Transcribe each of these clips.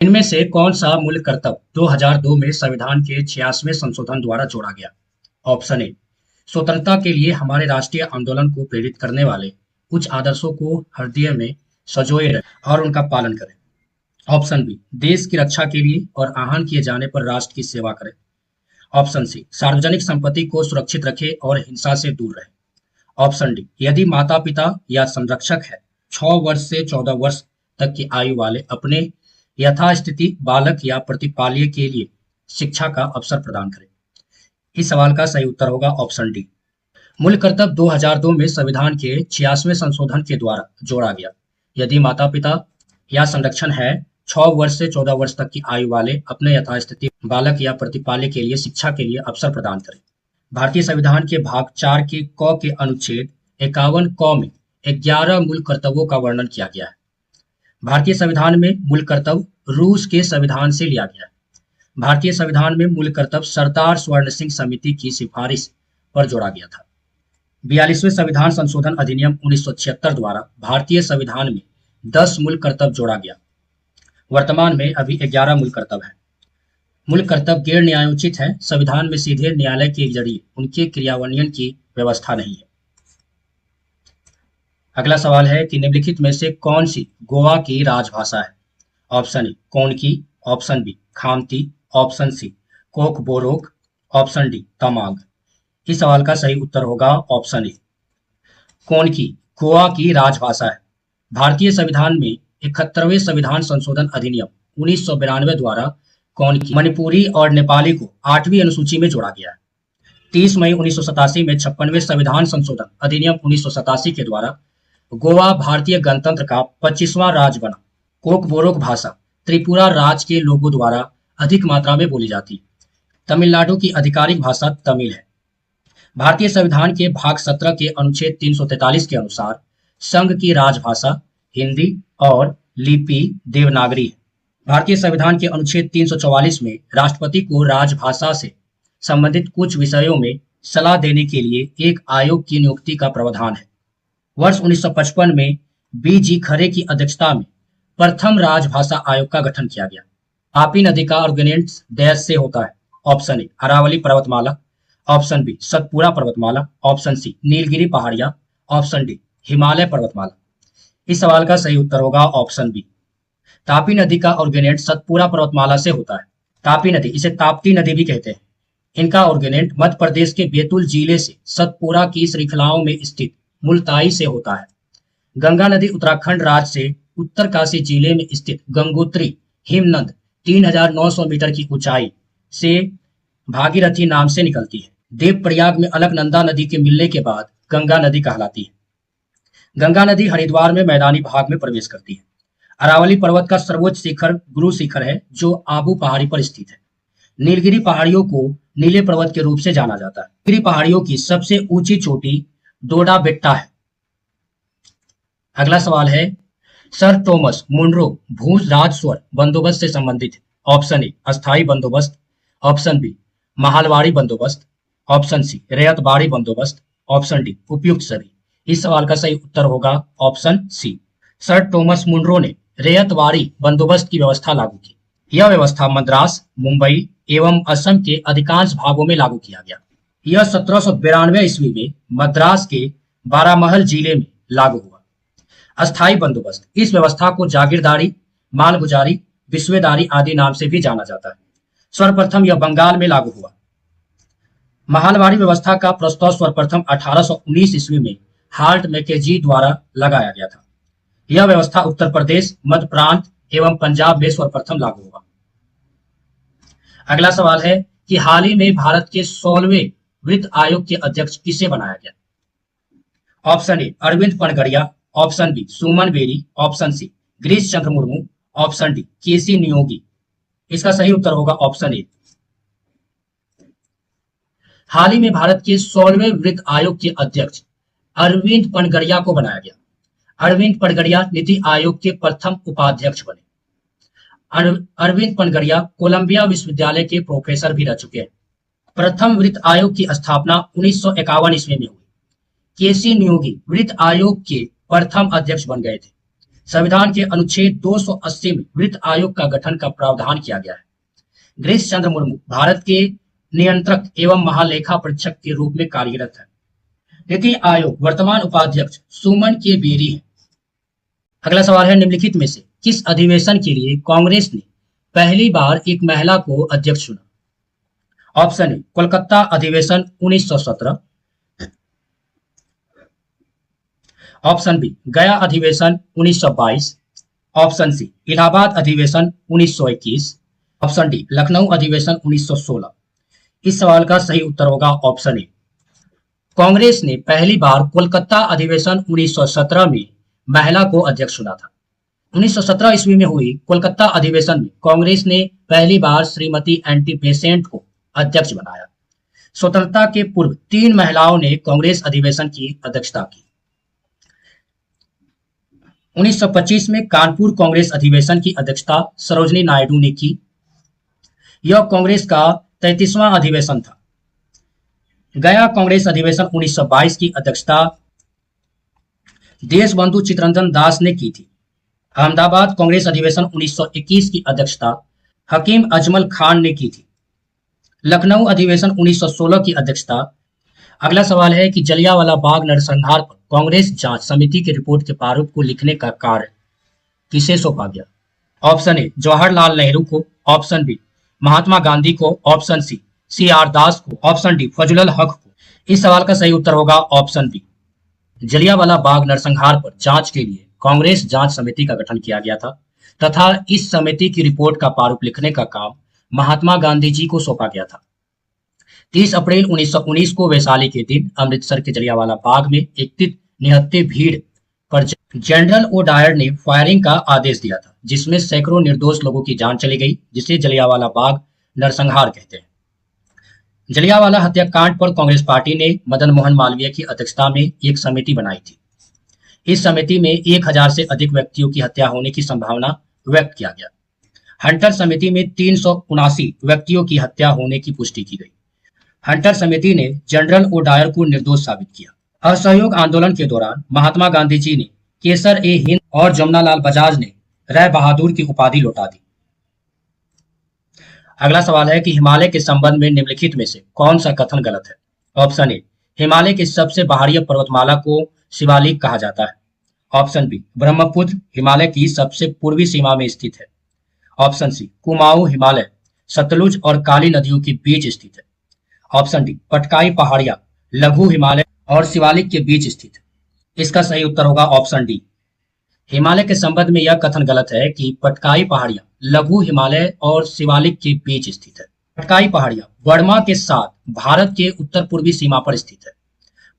इनमें से कौन सा मूल कर्तव्य 2002 में संविधान के 86वें संशोधन द्वारा जोड़ा गया? ऑप्शन ए, स्वतंत्रता के लिए हमारे राष्ट्रीय आंदोलन को प्रेरित करने वाले उच्च आदर्शों को हृदय में संजोए रखें और उनका पालन करें। ऑप्शन बी, देश की रक्षा के लिए और आहन किए जाने पर राष्ट्र की सेवा करें। ऑप्शन सी, सार्वजनिक संपत्ति को सुरक्षित रखें और हिंसा से दूर रहे। ऑप्शन डी, यदि माता पिता या संरक्षक है 6 वर्ष से 14 वर्ष तक की आयु वाले अपने यथास्थिति बालक या प्रतिपाल्य के लिए शिक्षा का अवसर प्रदान करें। इस सवाल का सही उत्तर होगा ऑप्शन डी। मूल कर्तव्य 2002 में संविधान के 86वें संशोधन के द्वारा जोड़ा गया। यदि माता पिता या संरक्षण है 6 वर्ष से 14 वर्ष तक की आयु वाले अपने यथास्थिति बालक या प्रतिपाल्य के लिए शिक्षा के लिए अवसर प्रदान करें। भारतीय संविधान के भाग 4 के क के अनुच्छेद 51 क में 11 मूल कर्तव्यों का वर्णन किया गया है। भारतीय संविधान में मूल कर्तव्य रूस के संविधान से लिया गया है। भारतीय संविधान में मूल कर्तव्य सरदार स्वर्ण सिंह समिति की सिफारिश पर जोड़ा गया था। 42वें संविधान संशोधन अधिनियम 1976 द्वारा भारतीय संविधान में 10 मूल कर्तव्य जोड़ा गया। वर्तमान में अभी 11 मूल कर्तव्य है। मूल कर्तव्य गैर न्यायोचित है। संविधान में सीधे न्यायालय के जरिए उनके क्रियान्वयन की व्यवस्था नहीं है। अगला सवाल है कि निम्नलिखित में से कौन सी गोवा की राजभाषा है? Option A, Konkani. Option B, Khamti. Option C, Kokborok. Option D, Tamang. इस सवाल का सही उत्तर होगा ऑप्शन ए, कोनकी गोवा की राजभाषा है। भारतीय संविधान में 71वें संविधान संशोधन अधिनियम 1992 द्वारा कोनकी, मणिपुरी और नेपाली को 8वीं अनुसूची में जोड़ा गया है। 30 मई 1987 में 56वें संविधान संशोधन अधिनियम 1987 के द्वारा गोवा भारतीय गणतंत्र का 25वां राज्य बना। कोकबोरोक भाषा त्रिपुरा राज्य के लोगों द्वारा अधिक मात्रा में बोली जाती है। तमिलनाडु की आधिकारिक भाषा तमिल है। भारतीय संविधान के भाग 17 के अनुच्छेद 343 के अनुसार संघ की राजभाषा हिंदी और लिपि देवनागरी है। भारतीय संविधान के अनुच्छेद 344 में राष्ट्रपति को राजभाषा से संबंधित कुछ विषयों में सलाह देने के लिए एक आयोग की नियुक्ति का प्रावधान है। वर्ष 1955 में बी.जी. खरे की अध्यक्षता में प्रथम राजभाषा आयोग का गठन किया गया। तापी नदी का ऑर्गेनेट्स डैश से होता है। ऑप्शन ए, अरावली पर्वतमाला। ऑप्शन बी, सतपुरा पर्वतमाला। ऑप्शन सी, नीलगिरी पहाड़ियां। ऑप्शन डी, हिमालय पर्वतमाला। इस सवाल का सही उत्तर होगा ऑप्शन बी। तापी नदी का ऑर्गेनेट सतपुरा पर्वतमाला से होता है। तापी नदी, इसे ताप्ती नदी भी कहते हैं। इनका ऑर्गेनेट मध्य प्रदेश के बैतूल जिले से सतपुरा की श्रृंखलाओं में स्थित मुल्ताई से होता है। गंगा नदी उत्तराखंड राज्य से उत्तरकाशी जिले में स्थित गंगोत्री हिमनद 3900 मीटर की ऊंचाई से भागीरथी नाम से निकलती है। देवप्रयाग में अलकनंदा नदी के मिलने के बाद गंगा नदी कहलाती है। गंगा नदी हरिद्वार में मैदानी भाग में प्रवेश करती है। अरावली पर्वत का सर्वोच्च शिखर गुरु शिखर है जो आबू पहाड़ी पर स्थित है। नीलगिरी पहाड़ियों को नीले पर्वत के रूप से जाना जाता है। नीलगिरी पहाड़ियों की सबसे ऊंची चोटी डोडा बेट्टा है। अगला सवाल है, सर टॉमस मुनरो भू राजस्व बंदोबस्त से संबंधित है। ऑप्शन ए, अस्थाई बंदोबस्त। ऑप्शन बी, महालवाड़ी बंदोबस्त। ऑप्शन सी, रैयतबाड़ी बंदोबस्त। ऑप्शन डी, उपयुक्त सभी। इस सवाल का सही उत्तर होगा option C. Sir Thomas Munro ने रैयतवाड़ी बंदोबस्त की व्यवस्था लागू की। यह व्यवस्था मद्रास, मुंबई एवं असम के अधिकांश भागों में लागू किया गया। यह 1792 ईस्वी में मद्रास के बारामहल जिले में लागू हुआ। अस्थाई बंदोबस्त, इस व्यवस्था को जागीरदारी, मालगुजारी, विश्वेदारी आदि नाम से भी जाना जाता है। सर्वप्रथम यह बंगाल में लागू हुआ। महालवाड़ी व्यवस्था का प्रस्ताव सर्वप्रथम 1819 ईस्वी में हार्ट मैकेजी द्वारा लगाया गया था। यह व्यवस्था उत्तर प्रदेश, मध्य प्रांत एवं पंजाब में सर्वप्रथम लागू हुआ। अगला सवाल है कि हाल ही में भारत के 16वें वित्त आयोग के अध्यक्ष किसे बनाया गया? Option A, Arvind Panagariya. Option B, Suman Bery. Option C, Girish Chandra Murmu. Option D, K C Neogy. इसका सही उत्तर होगा ऑप्शन ए। हाल ही में भारत के 16वें वित्त आयोग के अध्यक्ष अरविंद पनगड़िया को बनाया गया। अरविंद पनगड़िया नीति आयोग के प्रथम उपाध्यक्ष बने। अरविंद पनगड़िया कोलंबिया विश्वविद्यालय के प्रोफेसर भी रह चुके हैं। प्रथम वित्त आयोग की स्थापना 1951 ईस्वी में हुई। केसी नियोगी वित्त आयोग के प्रथम अध्यक्ष बन गए थे। संविधान के अनुच्छेद 280 में वित्त आयोग का गठन का प्रावधान किया गया है। गिरीश चंद्र मुर्मू भारत के नियंत्रक एवं महालेखा परीक्षक के रूप में कार्यरत है। नीति आयोग वर्तमान उपाध्यक्ष सुमन के बेरी है। अगला सवाल है, निम्नलिखित में से किस अधिवेशन के लिए कांग्रेस ने पहली बार एक महिला को अध्यक्ष चुना? ऑप्शन ए कोलकाता अधिवेशन 1917, ऑप्शन बी गया अधिवेशन 1922, ऑप्शन सी इलाहाबाद अधिवेशन 1921, ऑप्शन डी लखनऊ अधिवेशन 1916। इस सवाल का सही उत्तर होगा ऑप्शन ए। कांग्रेस ने पहली बार कोलकाता अधिवेशन 1917 में महिला को अध्यक्ष चुना था। 1917 ईस्वी में हुई कोलकाता अधिवेशन में कांग्रेस ने पहली बार श्रीमती एंटी बेसेंट को अध्यक्ष बनाया। स्वतंत्रता के पूर्व 3 महिलाओं ने कांग्रेस अधिवेशन की अध्यक्षता की। 1925 में कानपुर कांग्रेस अधिवेशन की अध्यक्षता सरोजनी नायडू ने की। यह कांग्रेस का 33वां अधिवेशन था। गया कांग्रेस अधिवेशन 1922 की अध्यक्षता देशबंधु चित्तरंजन दास ने की थी। अहमदाबाद कांग्रेस अधिवेशन 1921 की अध्यक्षता हकीम अजमल खान ने की थी। लखनऊ अधिवेशन 1916 की अध्यक्षता। अगला सवाल है कि जलियांवाला बाग नरसंहार पर कांग्रेस जांच समिति की रिपोर्ट के प्रारूप को लिखने का कार्य किसे सौंपा गया? ऑप्शन ए जवाहरलाल नेहरू को, ऑप्शन बी महात्मा गांधी को, ऑप्शन सी CR दास को, ऑप्शन डी फजलुल हक को। इस सवाल का सही उत्तर होगा ऑप्शन बी। जलियांवाला बाग नरसंहार पर जांच के लिए कांग्रेस जांच समिति का गठन किया गया था तथा इस समिति की रिपोर्ट का प्रारूप लिखने का काम महात्मा गांधी जी को सौंपा गया था। 30 अप्रैल 1919 को वैशाली के दिन अमृतसर के जलियांवाला बाग में एकत्रित निहत्थे भीड़ पर जनरल ओ डायर ने फायरिंग का आदेश दिया था, जिसमें सैकड़ों निर्दोष लोगों की जान चली गई, जिसे जलियांवाला बाग नरसंहार कहते हैं। जलियांवाला हत्याकांड पर कांग्रेस पार्टी ने मदन मोहन मालवीय की अध्यक्षता में एक समिति बनाई थी। इस समिति में 1000 से अधिक व्यक्तियों की हत्या होने की संभावना व्यक्त किया गया। हंटर समिति में 379 व्यक्तियों की हत्या होने की पुष्टि की गई। हंटर समिति ने जनरल ओ डायर को निर्दोष साबित किया। असहयोग आंदोलन के दौरान महात्मा गांधी जी ने केसर ए हिंद और जमुनालाल बजाज ने राय बहादुर की उपाधि लौटा दी। अगला सवाल है कि हिमालय के संबंध में निम्नलिखित में से कौन सा कथन गलत है? ऑप्शन ए हिमालय की सबसे बाहरी पर्वतमाला को शिवालिक कहा जाता है। ऑप्शन बी ब्रह्मपुत्र हिमालय की सबसे पूर्वी सीमा में स्थित है। ऑप्शन सी कुमाऊं हिमालय सतलुज और काली नदियों के बीच स्थित है। ऑप्शन डी पटकाई पहाड़ियां लघु हिमालय और शिवालिक के बीच स्थित है। इसका सही उत्तर होगा ऑप्शन डी। हिमालय के संबंध में यह कथन गलत है कि पटकाई पहाड़ियां लघु हिमालय और शिवालिक के बीच स्थित है। पटकाई पहाड़ियां बर्मा के साथ भारत के उत्तर पूर्वी सीमा पर स्थित है।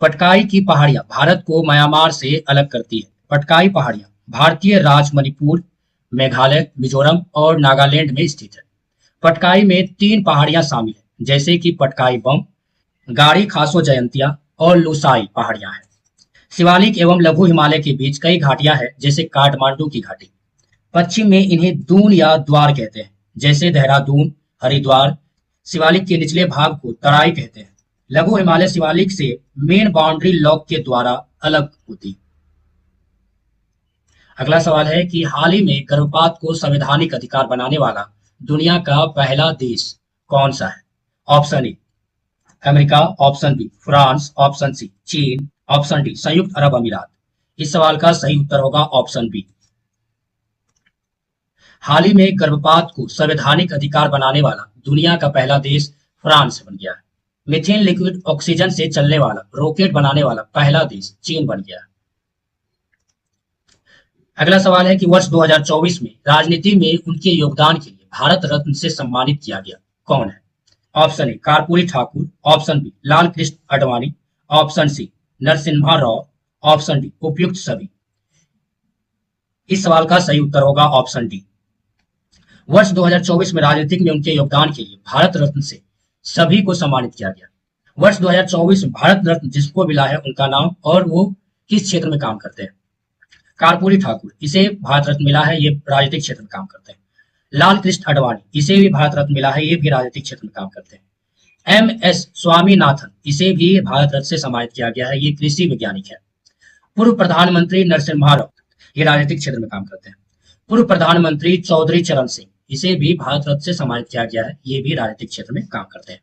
पटकाई की पहाड़ियां भारत को म्यांमार से अलग करती है। पटकाई पहाड़ियां भारतीय राज्य मणिपुर, मेघालय, मिजोरम और नागालैंड में स्थित है। पटकाई में 3 पहाड़ियां शामिल है, जैसे कि पटकाई बम, गाड़ी खासो जयंतिया और लुसाई पहाड़ियां हैं। शिवालिक एवं लघु हिमालय के बीच कई घाटियां हैं, जैसे काठमांडू की घाटी। पश्चिम में इन्हें दून या द्वार कहते हैं, जैसे देहरादून, हरिद्वार। शिवालिक के निचले भाग को तराई कहते हैं। लघु हिमालय शिवालिक से मेन बाउंड्री लॉक के द्वारा अलग होती। अगला सवाल है कि हाल ही में गर्भपात को संवैधानिक अधिकार बनाने वाला दुनिया का पहला देश कौन सा है? Option A America, option B France, option C चीन, ऑप्शन डी संयुक्त अरब अमीरात। इस सवाल का सही उत्तर होगा ऑप्शन बी। हाल ही में गर्भपात को संवैधानिक अधिकार बनाने वाला दुनिया का पहला देश फ्रांस बन गया है। मीथेन लिक्विड ऑक्सीजन से चलने वाला रॉकेट बनाने वाला पहला देश चीन बन गया है। अगला सवाल है कि वर्ष 2024 में राजनीति में उनके योगदान के लिए भारत रत्न से सम्मानित किया गया कौन है? Option A Karpoori Thakur, option B Lal Krishna Advani, option C Narasimha Rao, option D उपयुक्त सभी। इस सवाल का सही उत्तर होगा ऑप्शन डी। वर्ष 2024 में राजनीतिक में उनके योगदान के लिए भारत रत्न से सभी को सम्मानित किया गया। वर्ष 2024 में भारत रत्न जिसको मिला है उनका नाम और वो किस क्षेत्र में काम करते हैं? कर्पूरी ठाकुर, इसे भारत रत्न मिला है, ये राजनीतिक क्षेत्र में काम करते हैं। लाल कृष्ण आडवाणी, इसे भी भारत रत्न मिला है, ये भी राजनीतिक क्षेत्र में काम करते हैं। MS स्वामीनाथन, इसे भी भारत रत्न से सम्मानित किया गया है, ये कृषि वैज्ञानिक है। पूर्व प्रधानमंत्री नरसिम्हा राव, ये राजनीतिक क्षेत्र में काम करते हैं। पूर्व प्रधानमंत्री चौधरी चरण सिंह, इसे भी भारत रत्न से सम्मानित किया गया है, ये भी राजनीतिक क्षेत्र में काम करते हैं।